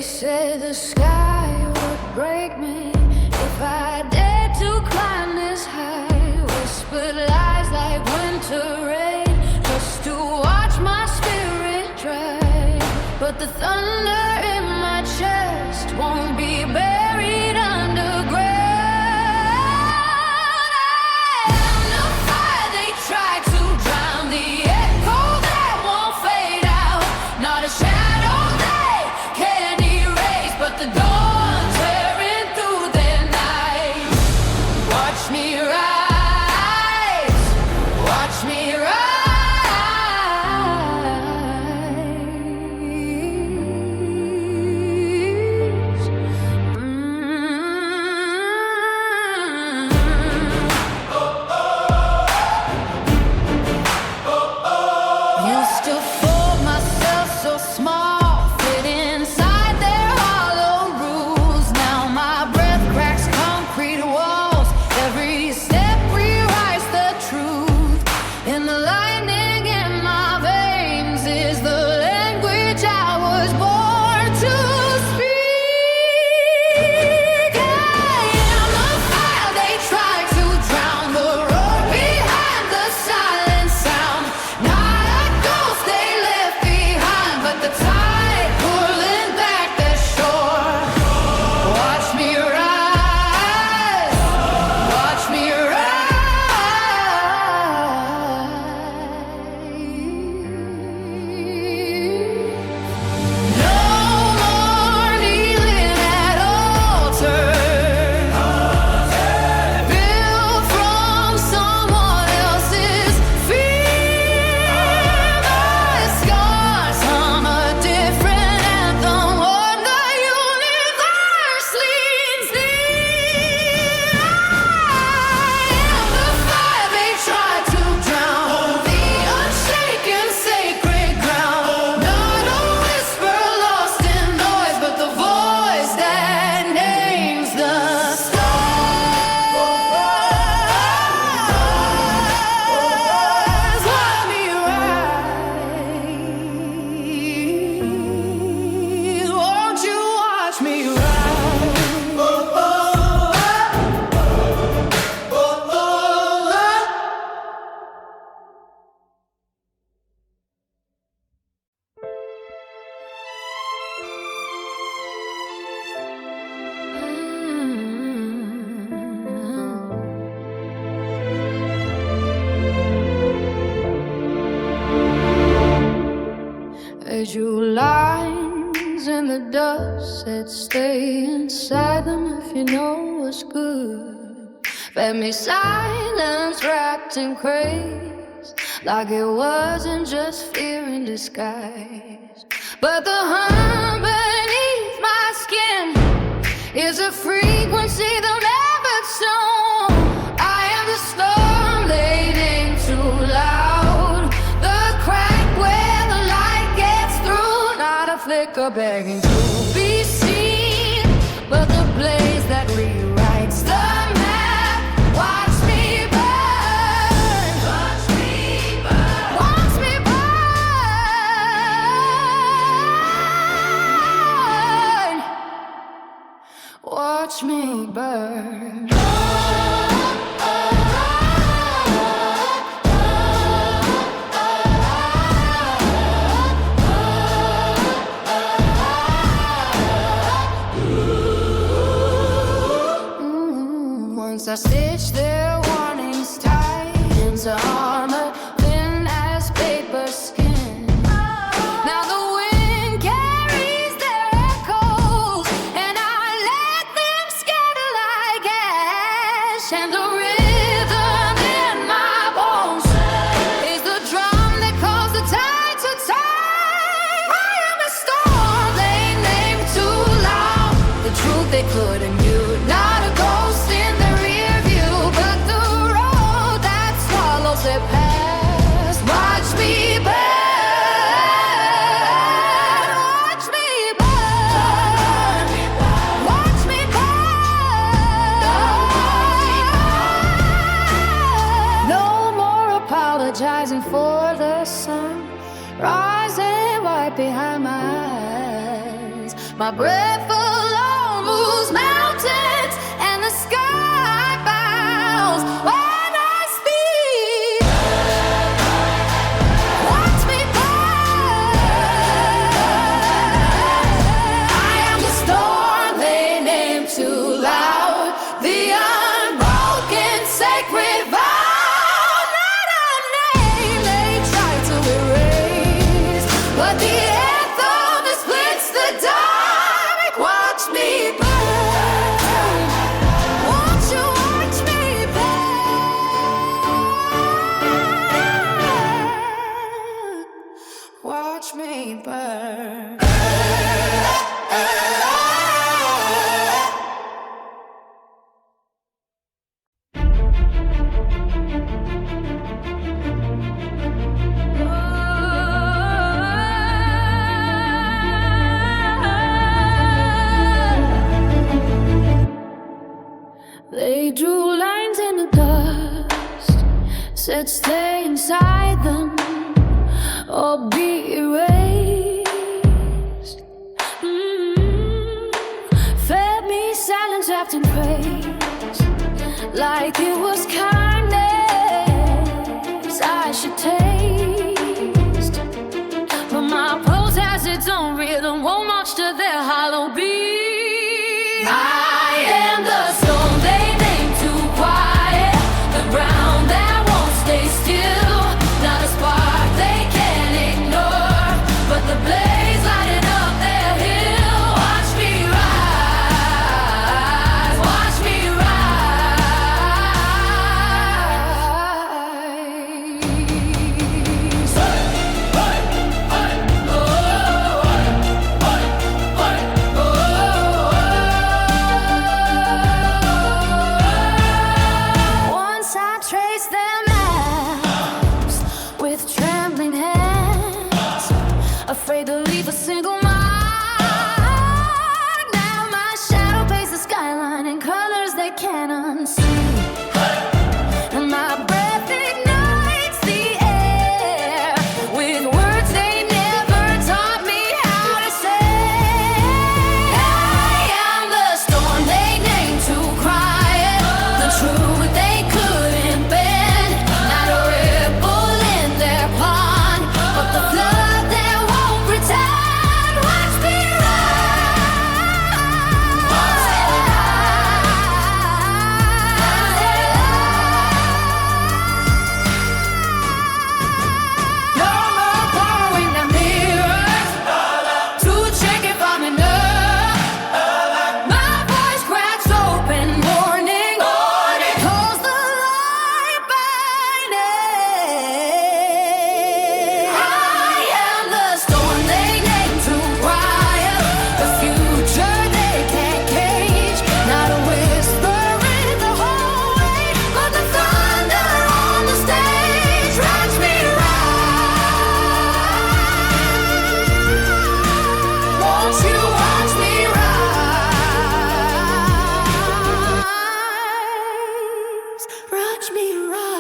They said the sky would break me if I dared to climb this high. Whispered lies like winter rain just to watch my spirit dry. But the thunder in my chest won't be buried underground. I am the fire they try to drown, the echo that won't fade out. Not a shadow they can't erase, but the dawn tearing through their night. Watch me rise, watch me rise. Used to fool myself so small, fit inside their hollow rules. Now my breath cracks concrete walls, every step rewrites the truth. And the lightning in my veins is the language I was born to speak. I am the fire they try to drown, the roar behind the silent sound. Not a ghost they left behind, but the tide pulling back the shore. Watch me rise, watch me rise. No more kneeling at altars, built from someone else's fear. My scars hum a different anthem, one the universe leans near. I am the fire they try to drown, the unshaken sacred ground. Not a whisper lost in noise, but the voice that names the stars. Watch me rise, won't you watch me They drew lines in the dust, said stay inside them if you know what's good. Fed me silence wrapped in craze, like it wasn't just fear in disguise. But the hum beneath my skin is a frequency they'll never tone. I am the storm they name too loud, the crack where the light gets through. Not a flicker begging to be seen, but the blaze that rewrites the map. Watch me burn, watch me burn, watch me burn, watch me burn. Once I stitched their warnings tight into armor, thin as paper skin. Now the wind carries their echoes, and I let them scatter like ash. And the rhythm in my bones is the drum that calls the tide to tide. I am a storm they named too loud, the truth they couldn't mute. Not a ghost in the rear view, but the road that swallows their past. Watch me burn, watch me burn, watch me burn. No more apologizing for the sun rising right behind my eyes. My breath alone moves mountains and the sky bows when I speak. Watch me burn. I am the storm they name too loud, the unbroken sacred vow, not a name they try to erase, but the anthem that splits the dark. Watch me burn. Won't you watch me burn? Watch me burn. They drew lines in the dust, said stay inside them or be erased. Fed me silence wrapped in praise, like it was kindness I should taste. But my pulse has its own rhythm, won't march to their hollow beat. I am the storm they name too quiet, the ground that won't stay still, not a spark they can't ignore, but the blaze lighting up their hill. Watch me rise, watch me Once I trace their maps with trembling hands, afraid to leave a single mark. Now my shadow paints the skyline in colors they can't unsee, and my breath ignites the air with words they never taught me how to say. I am the storm they name too quiet, the truth they couldn't bend, not a ripple in their pond, but the flood that won't pretend. Watch me No more borrowing the mirrors to check if I'm enough. My voice cracks open, warning, calls the light by name. I am the storm they name too quiet, the future they can't cage, not a whisper in the hallway, but the thunder on the stage. Watch me rise. Won't you watch me rise? Watch me rise.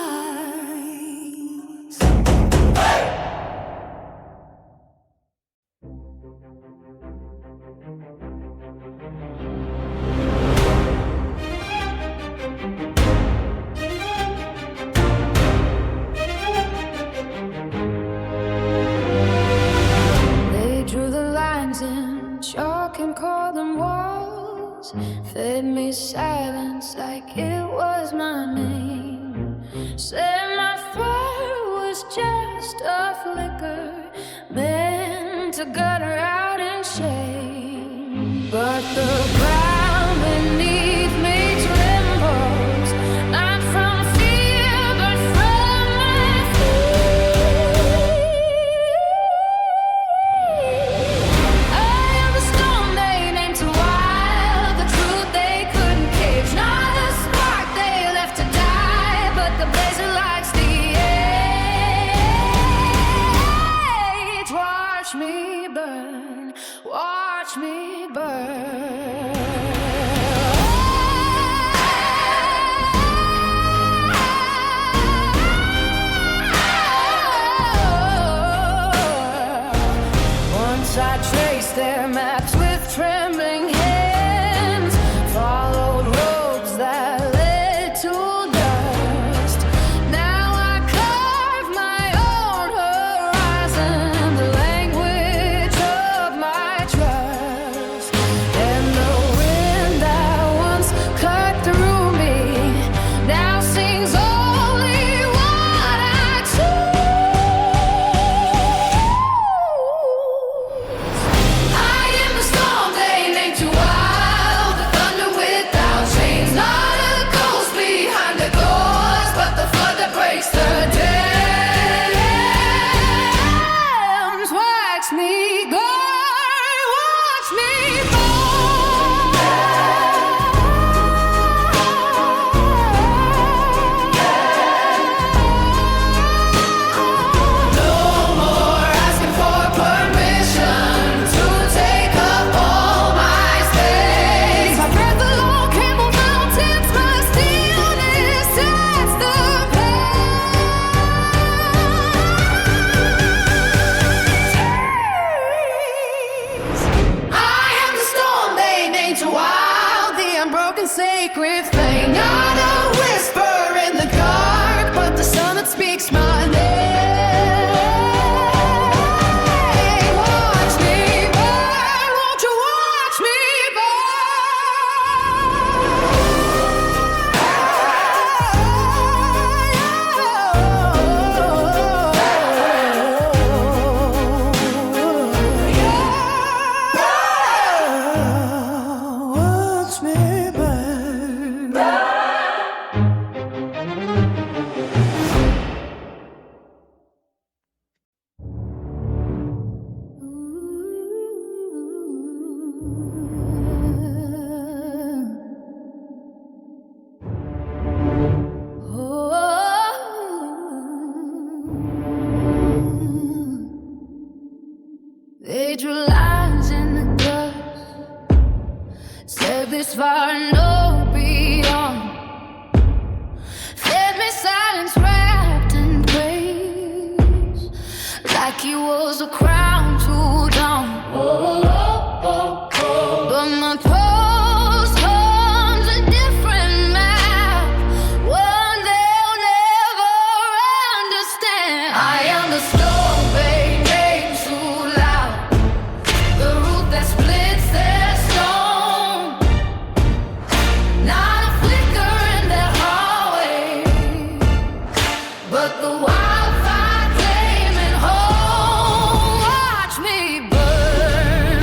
They drew the lines in chalk and called them walls, fed me silence like it was my name, said my fire was just a flicker meant to gutter out in shame. But the ground beneath me trembles, not from fear but from my feet. I am the storm they named too wild, the truth they couldn't cage, not a spark they left to die, but the blaze that lights the age. Watch me burn, watch me burn. Once I I traced their maps with trembling hands, followed roads that led to dust. Now I carve my own horizon, the language of my trust. And the wind that once cut through me now sings only what I choose. I am the storm they make too wild, the thunder without chains, not a ghost behind the doors, but the flood that breaks the dams. Watch me go, watch me No more asking for permission to take up all my space. My breath alone can move mountains, my stillness sets the pace. I am the storm they name too wild, the unbroken sacred flame, not a whisper in the dark, but the sun that speaks my name. Watch me burn, won't you watch me burn? Watch me burn. They drew lines in the dust, said this far and no beyond, fed me silence wrapped in grace, like he was a crown to dawn. But my post holds a different map, one they'll never understand. I am the storm they made too loud, the root that splits their stone, not a flicker in their hallway, but the wildfire flaming home. Watch me burn.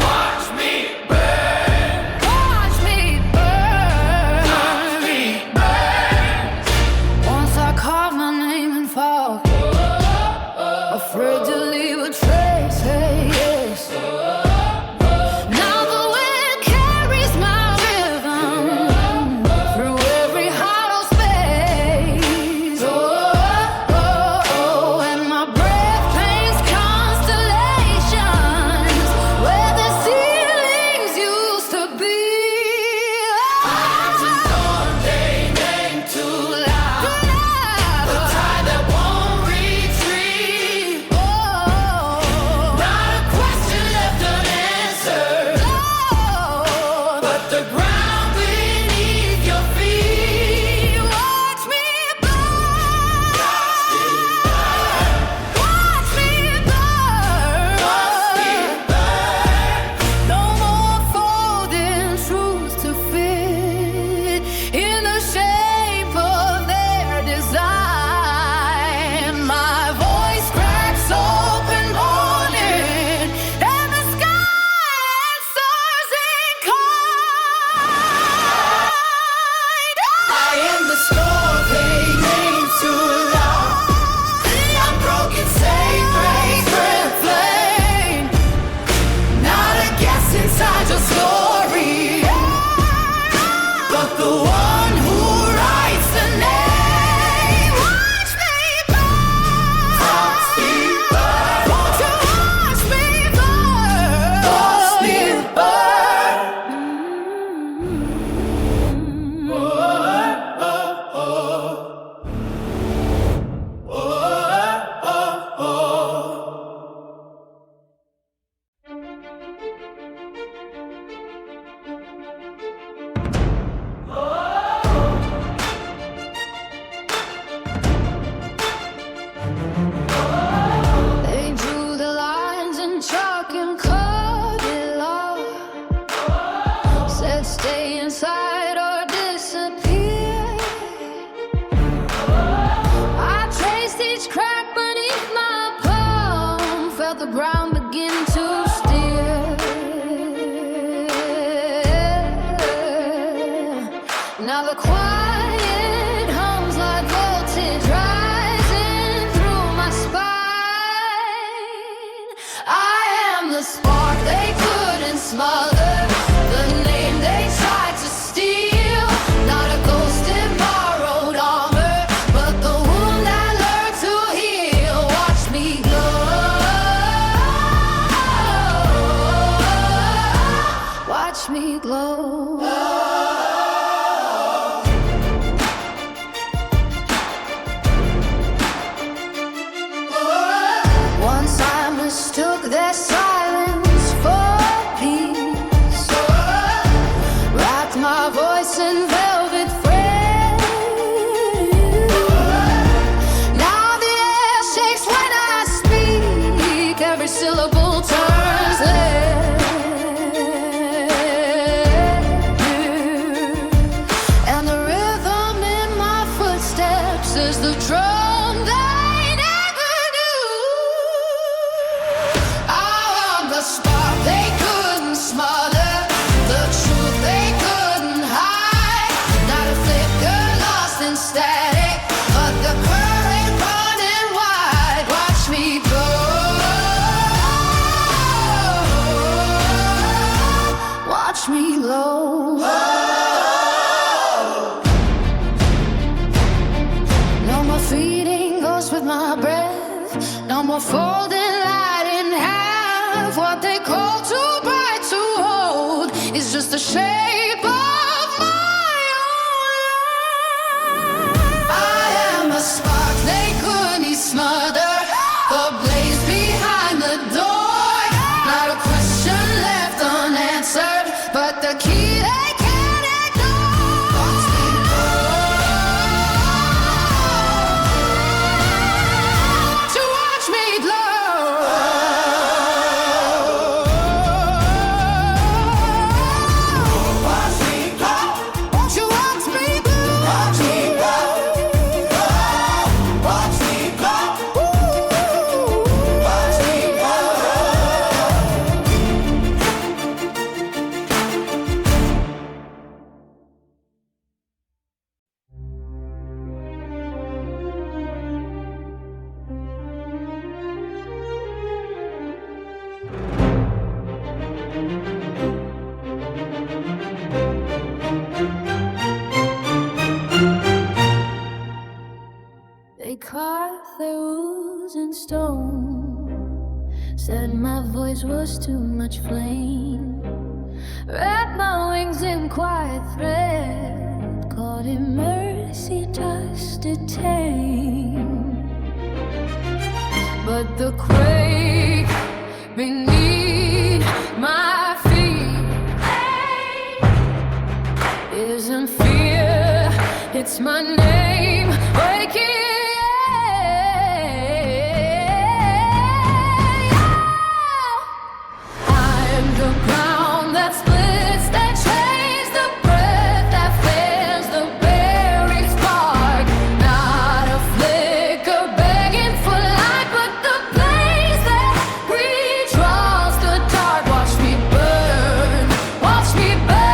smaller. The name they tried to steal, not a ghost in borrowed armor, but the wound I learned to heal. Watch me glow, watch me glow. Once I mistook their silence for peace, wrapped my voice in velvet freight. Now the air shakes when I speak, every syllable turns lead, and the rhythm in my footsteps is the drum they never knew. The spark they couldn't smother, the truth they couldn't hide. Not a flicker lost in static, but the current running wide. Watch me go, watch me glow. No more feeding ghosts with my breath, no more folding light in half. What they call too bright to hold is just the shape of my own life. I am a spark they couldn't smother, the blaze behind the door. Not a question left unanswered, but the key they can't ignore. Watch me glow, to watch me glow. Watch me glow, to watch me glow. Watch me glow, watch me glow, watch me glow. They carved their rules in stone, said my voice was too much flame. Wrapped my wings in quiet thread, caught in mercy dust to tame. But the quake beneath my feet isn't fear, it's my name waking. The ground that splits, that chains, the breath that fans the very spark. Not a flicker begging for light, but the blaze that redraws the dark. Watch me burn, watch me burn.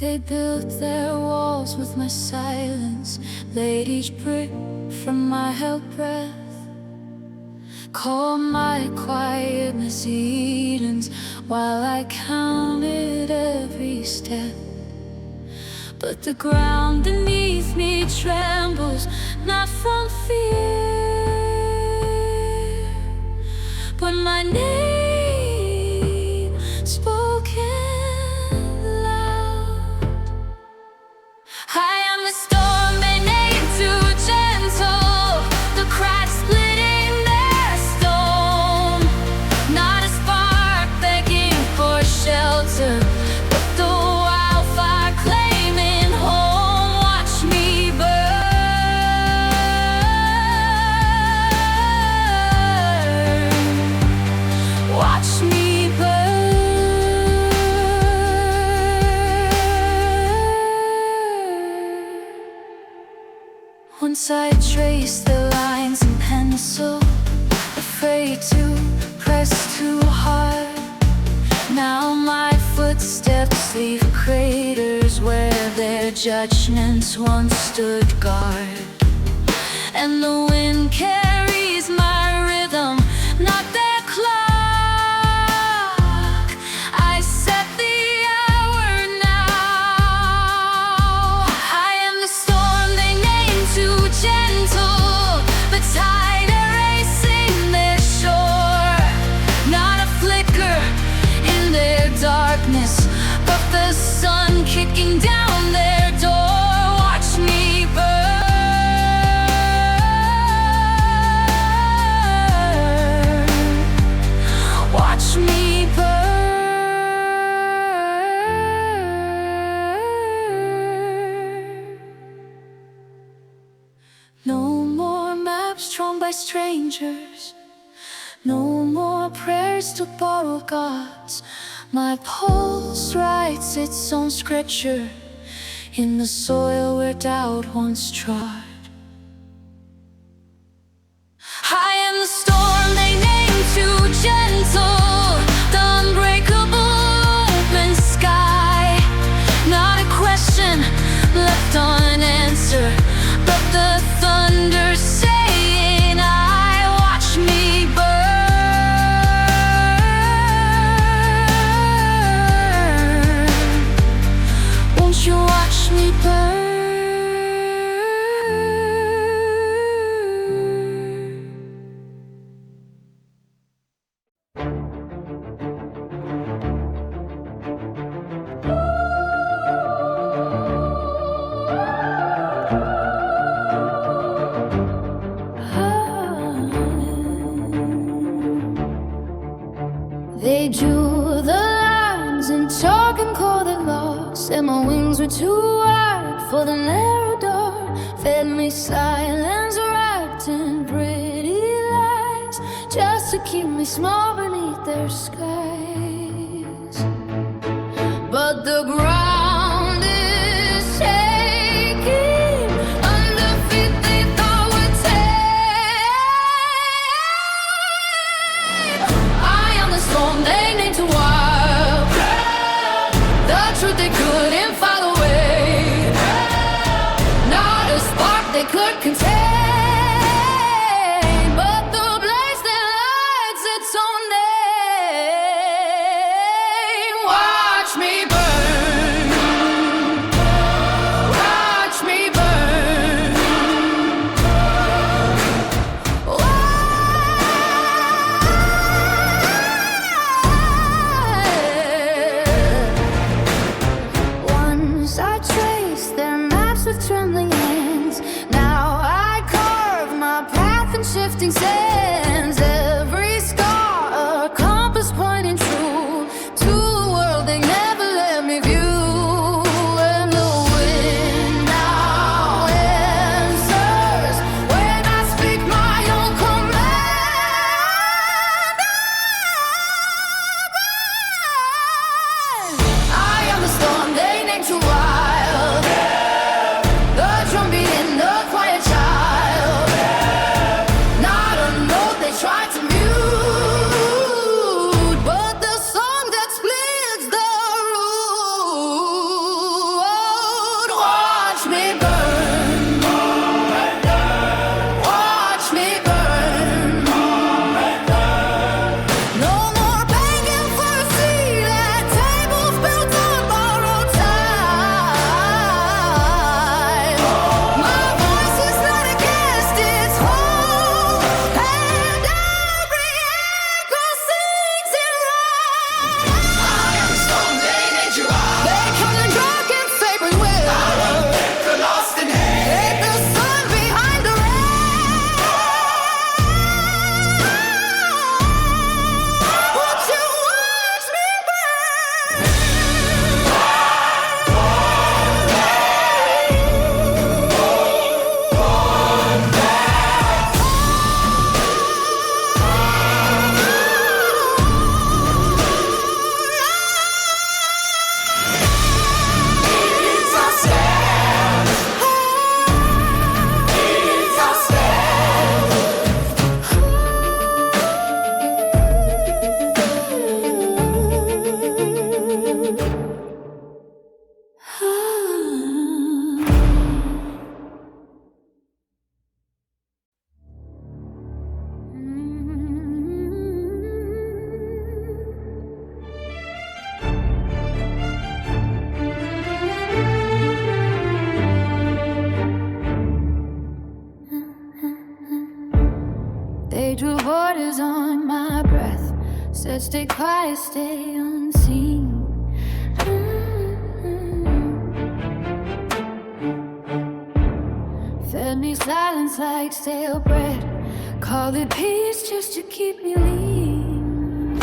They built their walls with my silence, laid each brick from my held breath. Called my quietness Edens while I counted every step. But the ground beneath me trembles, not from fear, but my name spoken loud. I am the storm they named too gentle, the cracks splitting their stone. Not a spark begging for shelter, but the wildfire claiming home. Watch me burn. Watch me burn. Once I traced the lines in pencil, afraid to press too hard. Now my footsteps leave craters where their judgments once stood guard. And the wind carries my rhythm, not their clock. I set the hour now. I am the storm they named too gentle, but tide erasing their shore. Not a flicker in their darkness, but the sun kicking down their door. Watch me burn. Watch me burn. No more maps drawn by strangers, no more prayers to borrow gods. My pulse writes its own scripture in the soil where doubt once trod. I am the storm they named too gentle, the unbreakable open sky. Not a question left unanswered, but the thunder saying, I watch me burn. Won't you watch me burn? They drew the lines in chalk and called it lost, and my wings were too wide for the narrow door. Fed me silence wrapped in pretty lies, just to keep me small beneath their skies. But the ground is shaking under feet they thought would tame. I am the storm they named too wild, the truth they couldn't file away. Not a spark they could contain, but the blaze that lights its own name. Watch me burn. Watch me burn. Once I traced their maps with trembling hands. Now I carve my path in shifting sands. Every scar a compass pointing true to a world they never let me view. And the wind now answers when I speak my own command. I am the storm they named too wild, the drum beating the quiet child. Not a They drew borders on my breath, said stay quiet, stay unseen. Fed me silence like stale bread, call it peace just to keep me lean.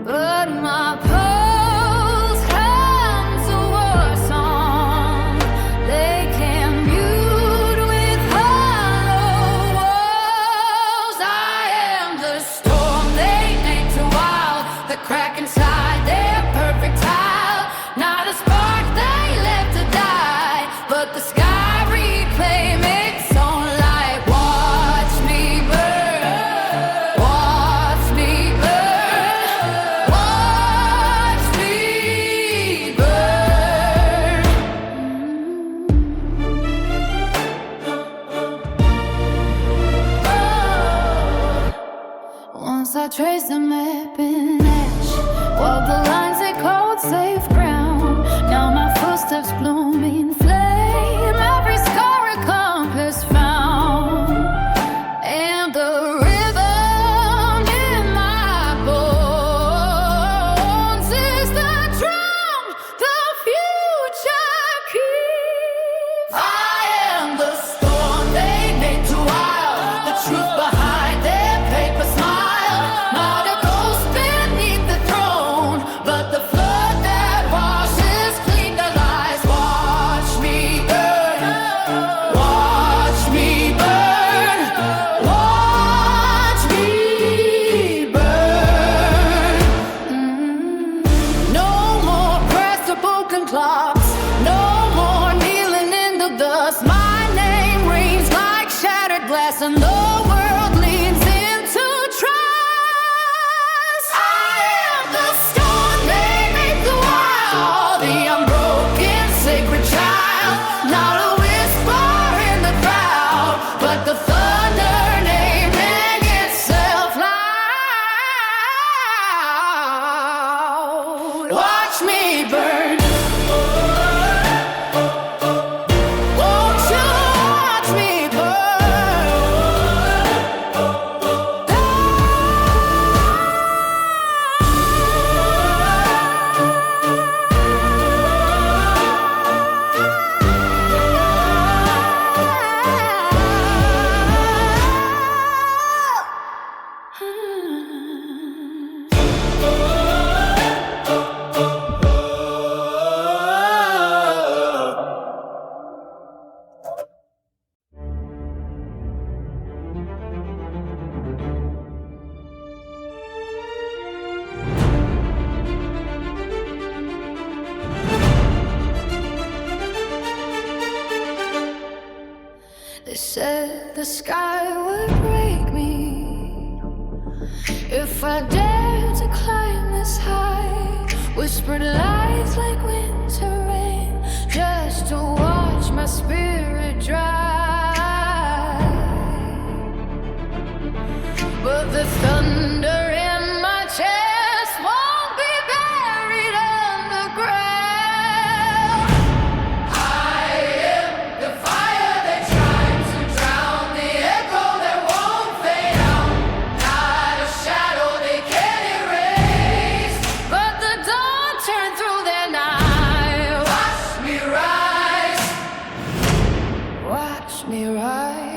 But my pulse comes a war song. They can't mute with hollow walls. I am the storm they make too wild, the crack inside their perfect tile. Not a spark they left to die, but the sky reclaim its own light. Watch me burn, watch me burn, watch me burn. Once I traced the map in ash, walked the lines that called safe ground. Now my footsteps bloom in flame, every scar a compass found. And the rhythm in my bones is the drum the future keeps. I am the storm they made too wild, the truth behind their paper smile. Not a ghost beneath the throne, but the flood that washes clean the lies. Watch me burn, watch me burn, watch me burn. No more press or broken clocks, no more kneeling in the dust. My name rings like shattered glass, and the world leans into trust. I am the storm they make the wild, the unbroken sacred child. Not a whisper in the crowd, but the thunder naming itself loud. Watch me burn. Won't you watch me They said the sky would break me if I dared to climb this high. Whispered lies like winter rain, just to watch my spirit dry. But the thunder in my chest won't be buried underground. I am the fire that tries to drown, the echo that won't fade out. Not a shadow they can't erase, but the dawn turned through their night. Watch me rise, watch me rise.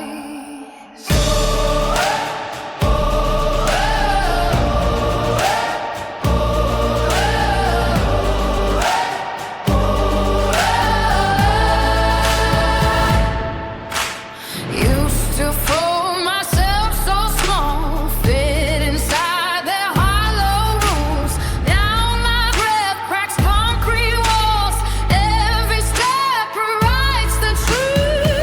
Used to fool myself so small, fit inside their hollow rules. Now my breath cracks concrete walls, every step rewrites the truth.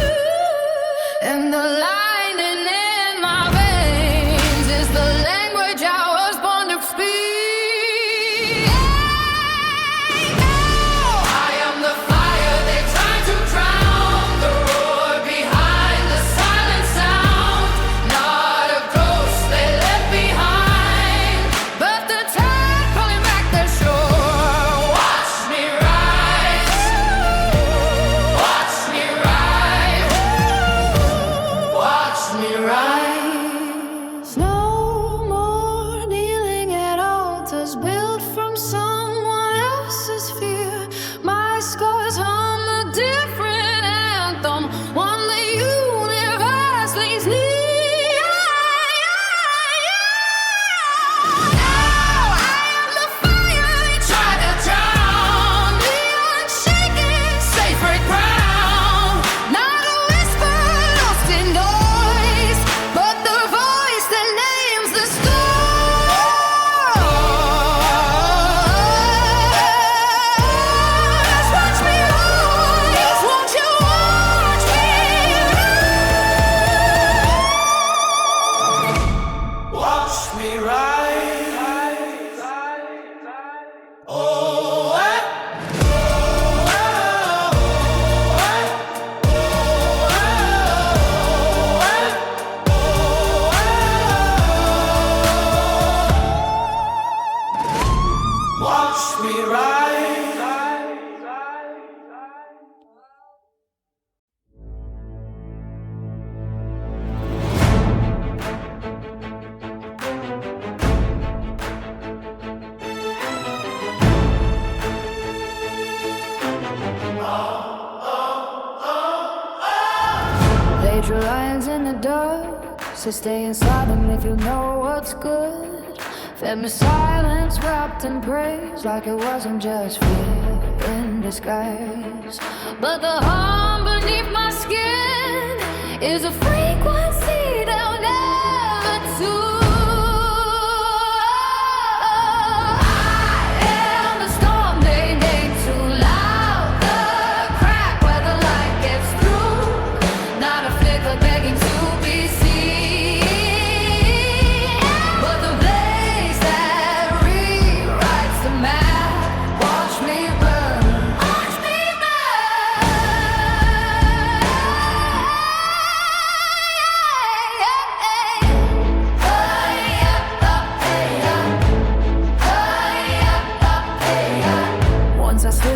hate your lions in the dust, so stay inside them if you know what's good. Fed me silence wrapped in praise, like it wasn't just fear in disguise. But the harm beneath my skin is a frequency they'll never tune.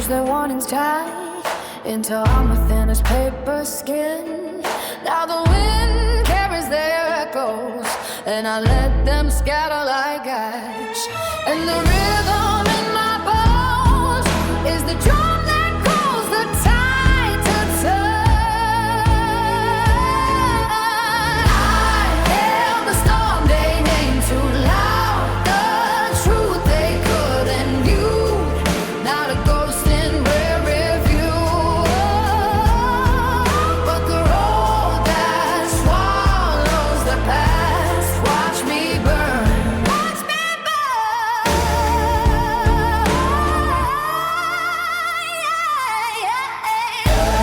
Their warnings tied into armor thin as paper skin. Now the wind carries their echoes, and I let them scatter like ash. And the rhythm in my bones is the drum that calls the tide to turn. I hailed the storm they named too loud, the truth they couldn't view. Not a ghost in rare review, but the road that swallows the past. Watch me burn, watch me burn.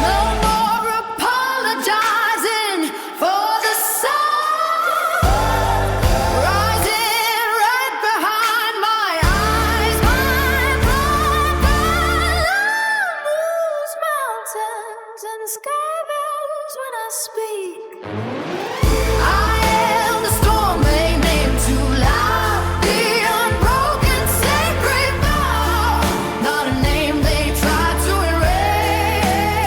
No more apologizing for the sun rising right behind my eyes. My blood moves mountains and sky bells when I speak. I am the storm they named too loud, the unbroken sacred vow. Not a name they tried to erase,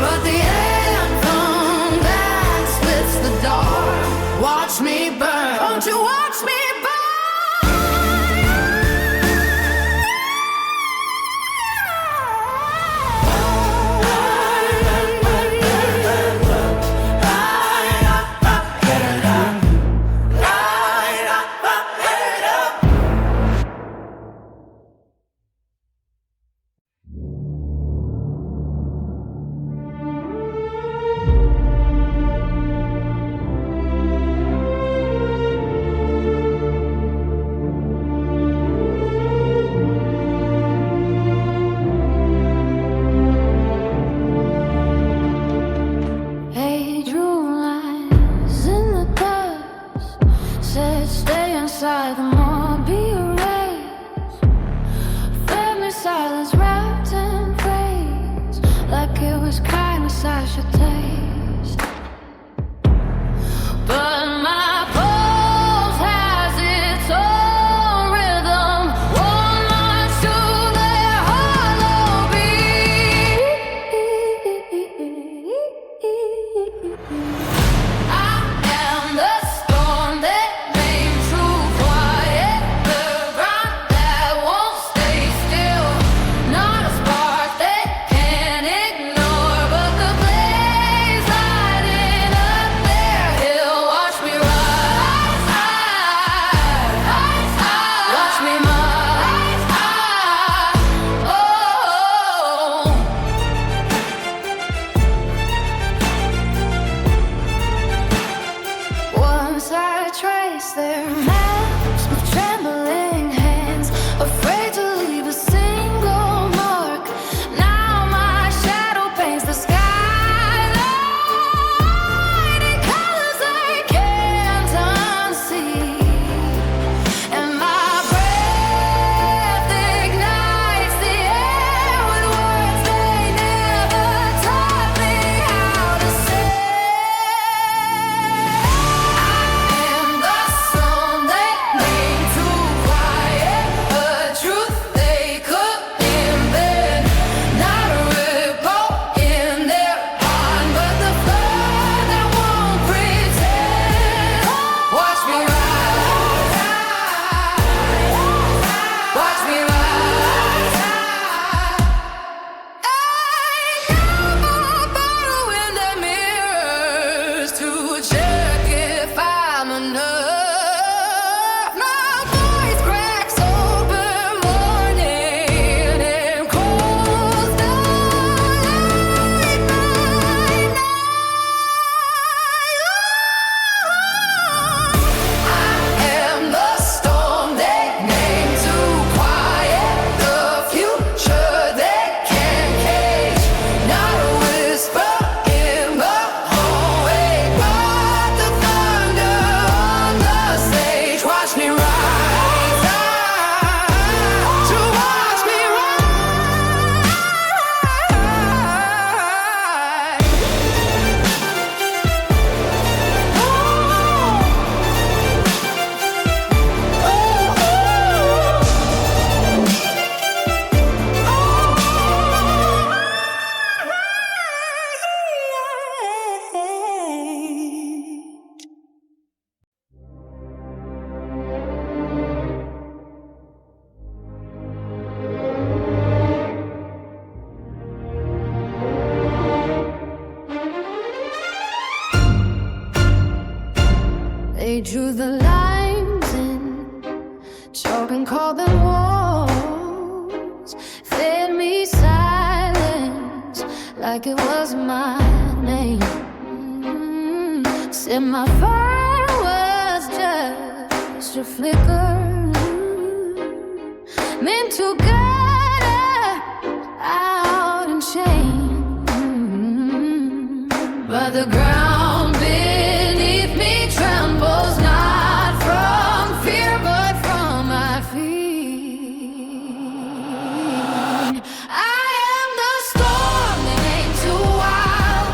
but the anthem that splits the dark. Watch me burn, won't you watch me They drew lines in the dust, said stay inside them or be erased. Fed me silence wrapped in praise, like it was kindness I should taste. But my pulse has its own rhythm, one march to their hollow beat. I am the storm that named true quiet, the ground that won't stay still. Not a spark they can't ignore, but the blaze I They drew the lines in chalk and called them walls. Fed me silence like it was my name. Said my fire was just a flicker, meant to guide her out in shame. But the ground beneath me trembles not from fear but from my feet. I am the storm they made too wild,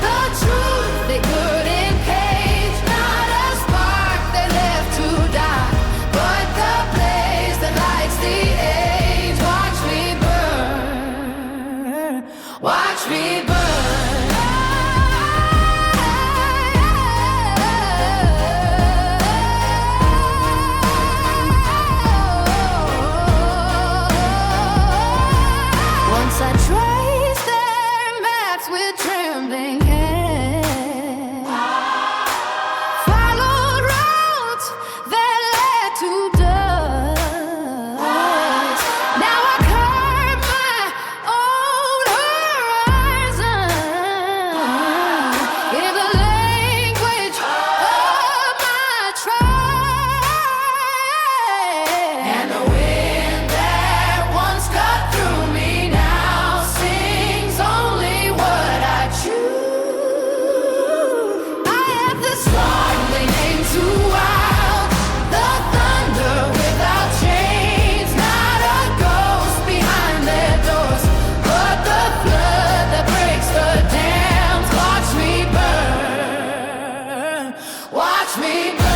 the truth they couldn't cage, not a spark they left to die, but the blaze that lights the age. Watch me burn, watch me burn. Once I traced their maps with trembling hands, followed routes that led to dust. Now I carve my own horizon in the language of my tribe. And the wind that once cut through me now sings only what I choose. I have the storm they named too wild, the thunder without chains, not a ghost behind their doors, but the flood that breaks the dams. Watch me burn, watch me burn.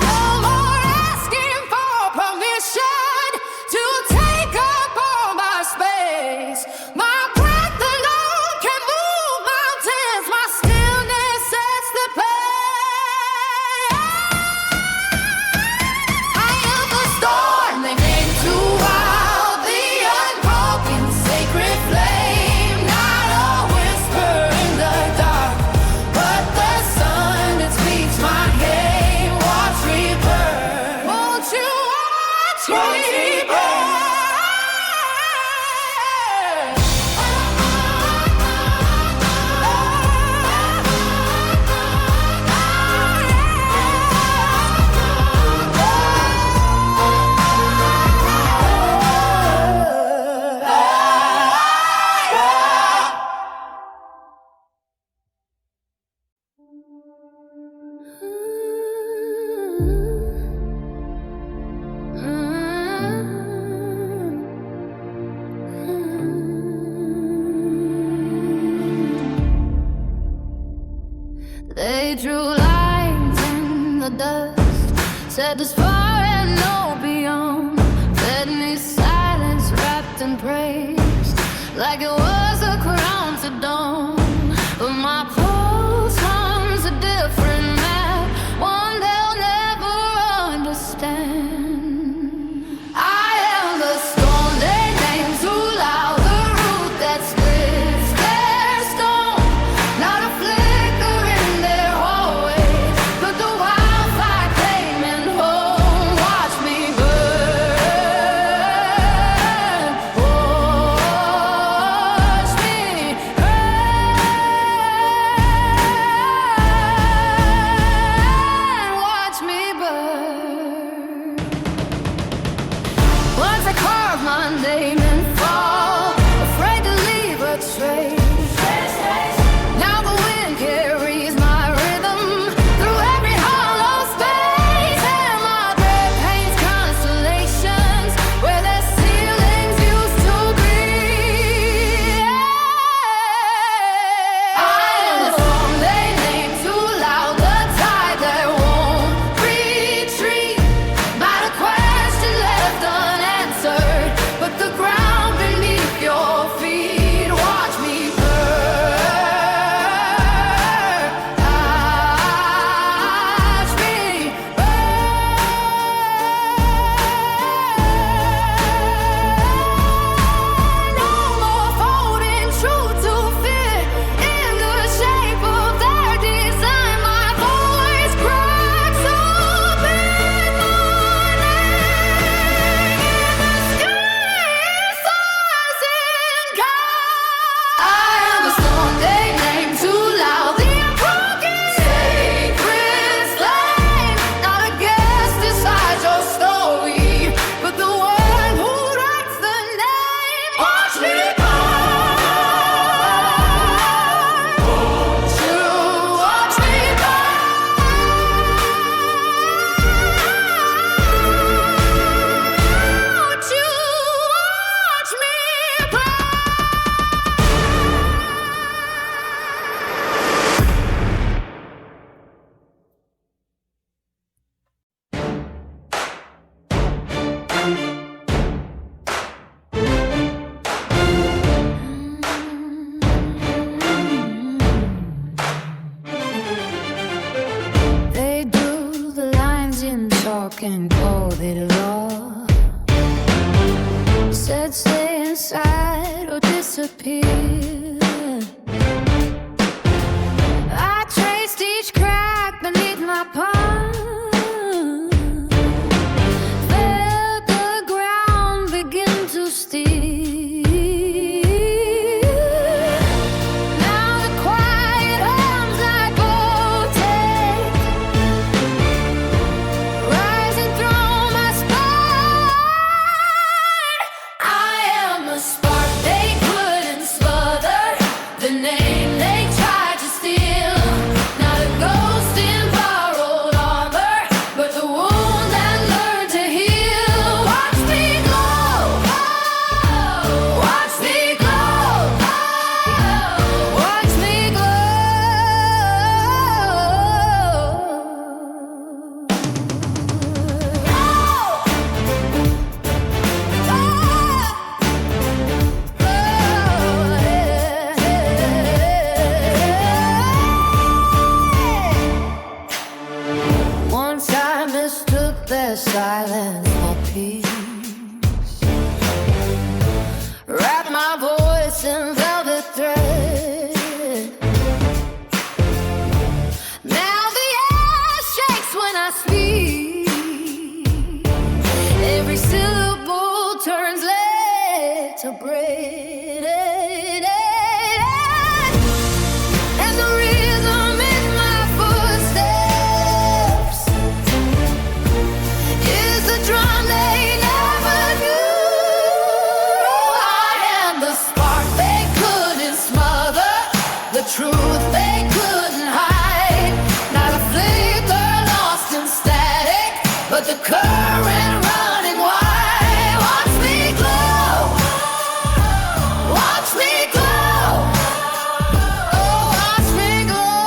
No more asking for permission to take up all my space. My breath alone can move mountains. My stillness sets the pace. I am the storm they named too wild, the unbroken sacred flame, not a whisper in the dark, but the sun that speaks my game. Watch me burn, won't you watch me burn? They drew lines in the dust, said as far and no beyond. Fed me silence wrapped in praise, like it was a crown to don. But my pulse hums a different map, one they'll never understand. I am the storm they named too loud, the root that splits their stone, not a flicker in their hallway, but the wildfire claiming home. Watch me burn, watch me burn. can call it law. Said stay inside or disappear. I traced each crack beneath my palm. Felt the ground begin to steal. Silence for peace. Wrap my voice in velvet thread. Now the air shakes when I speak. Every syllable turns lead to bread. And the rhythm in my footsteps is the drum they never knew. I am the spark they couldn't smother, the truth they couldn't hide. Not a flicker lost in static, but the current running wide. Watch me glow, watch me glow, oh watch me glow,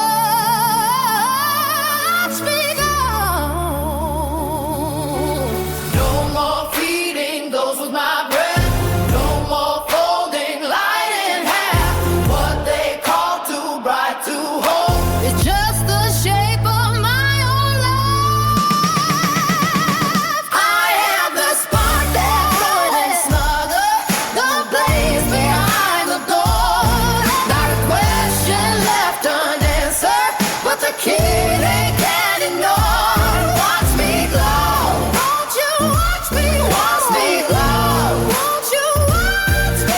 watch me glow. No more feeding those with my breath. No more folding light in half. What they call too bright to hold is just the shape of my own life. I am the spark that couldn't smother, the blaze behind the door. Not a question left unanswered, but the key they can't ignore. Watch me glow, won't you watch me glow? Won't you watch me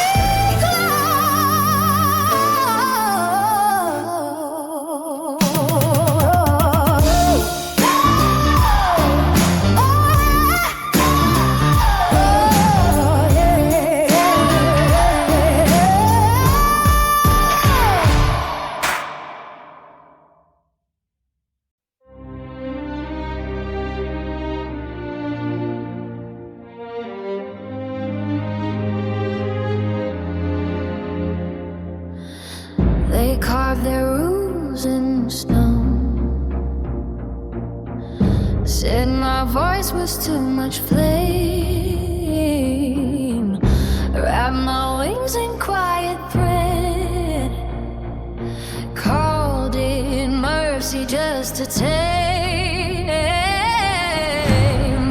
They carved their rules in stone. Said my voice was too much flame. Wrapped my wings in quiet thread. Called it mercy just to tame.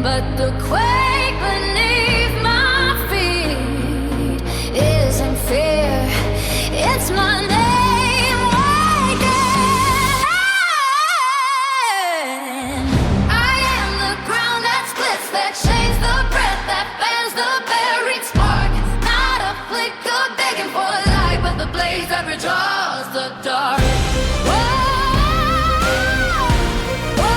But the quake beneath my feet isn't fear, it's my name. That redraws the dark. Whoa, whoa.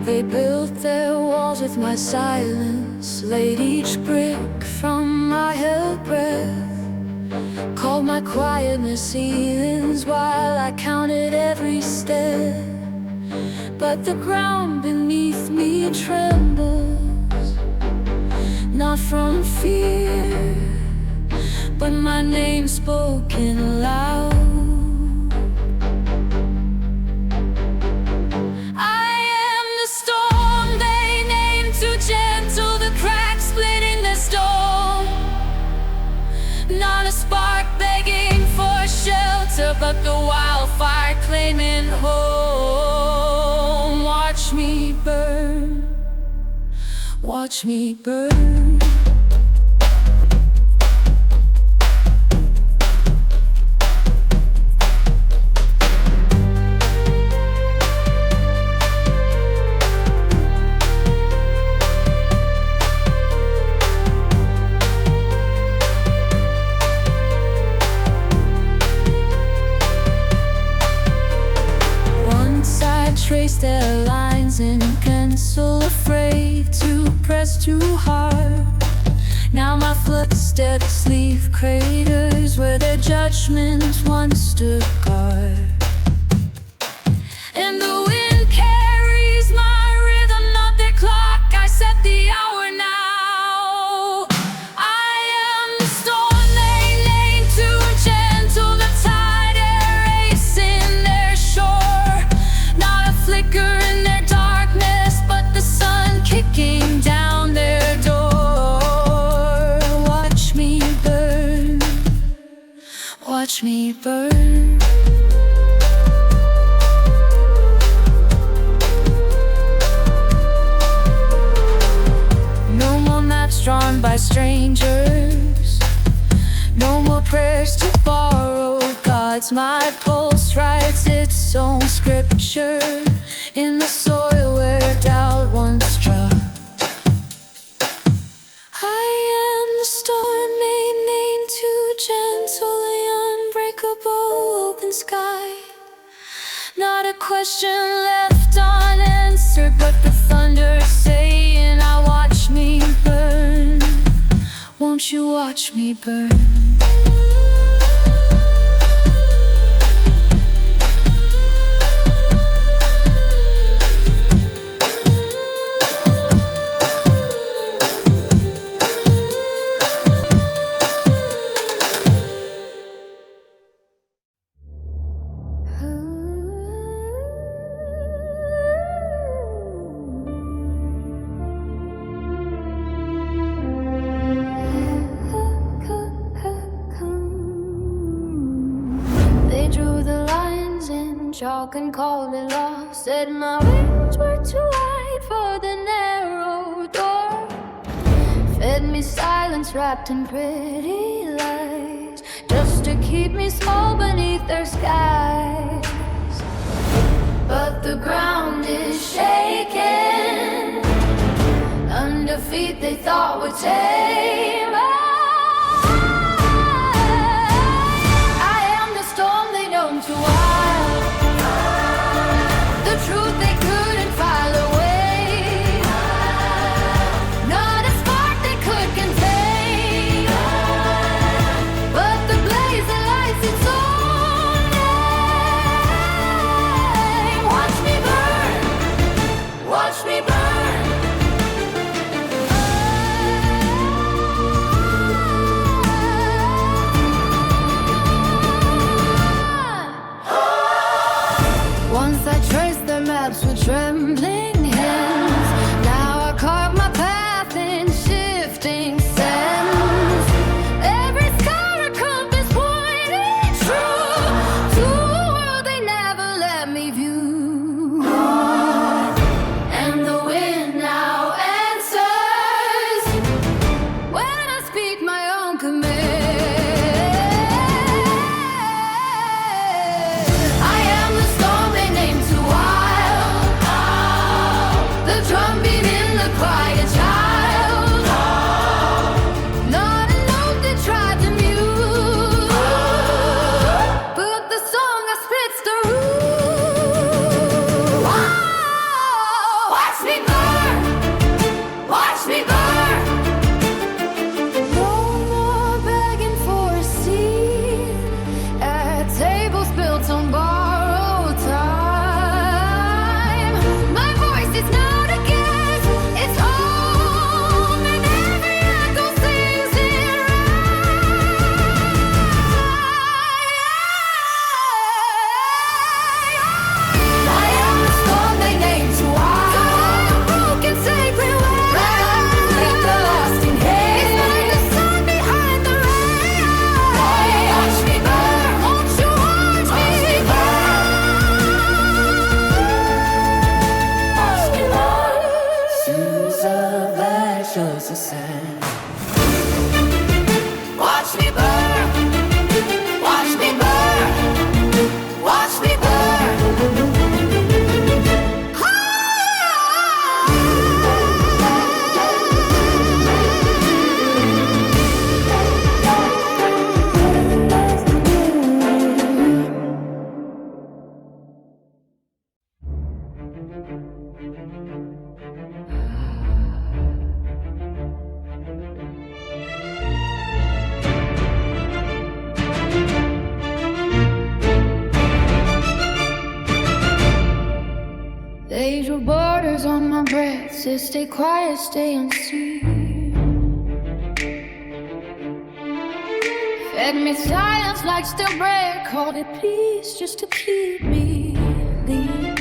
They built their walls with my silence, laid each brick from my held breath, called my quietness ceilings while I counted every step. But the ground beneath me trembles, not from fear, but my name spoken loud. Not a spark begging for shelter, but the wildfire claiming home. Watch me burn, watch me burn. Trace their lines in pencil, afraid to press too hard. Now my footsteps leave craters where their judgments once stood guard. And the wind carries my rhythm, not their clock. I set the hour now. I am the storm they name, too gentle, the tide erasing their shore. Not a flicker in their darkness, but the sun kicking down their door. Watch me burn, watch me burn. No more maps drawn by strangers, no more prayers to borrow gods. My pulse writes its own scripture in the soil where doubt once struck. I am the storm they named, too gentle, the unbreakable open sky. Not a question left unanswered, but the thunder saying, "I watch me burn." Won't you watch me burn? Chalk and called it law. Said my wings were too wide for the narrow door. Fed me silence wrapped in pretty lies, just to keep me small beneath their skies. But the ground is shaking under feet they thought would tame. I am the storm they know too wild, the truth they couldn't file away. Not a spark they could contain, but the blaze that lights its own name. Watch me burn, watch me burn. exist, stay quiet, stay unseen. Fed me silence like stale bread, called it peace just to keep me lean.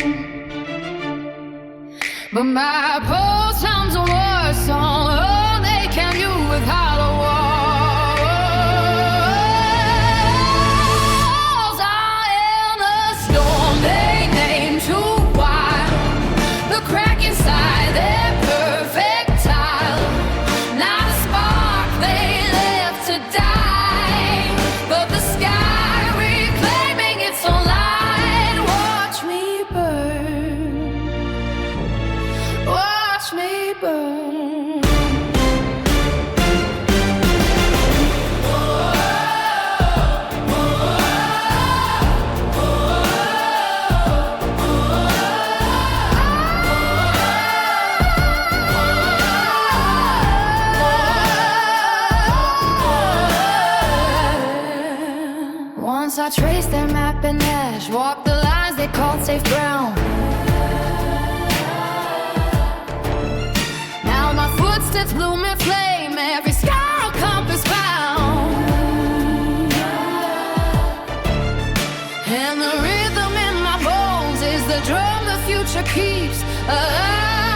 But my pulse sounds a war song, oh, they can you with hollow walls. I am the storm they name too wild, the crack inside their perfect tile, not a spark they left to die, but the sky reclaiming its own light. Watch me burn, watch me burn. Once I traced their map and ash, walked the lines they called safe ground. Now my footsteps bloom and flame, every sky compass found. And the rhythm in my bones is the drum the future keeps alive.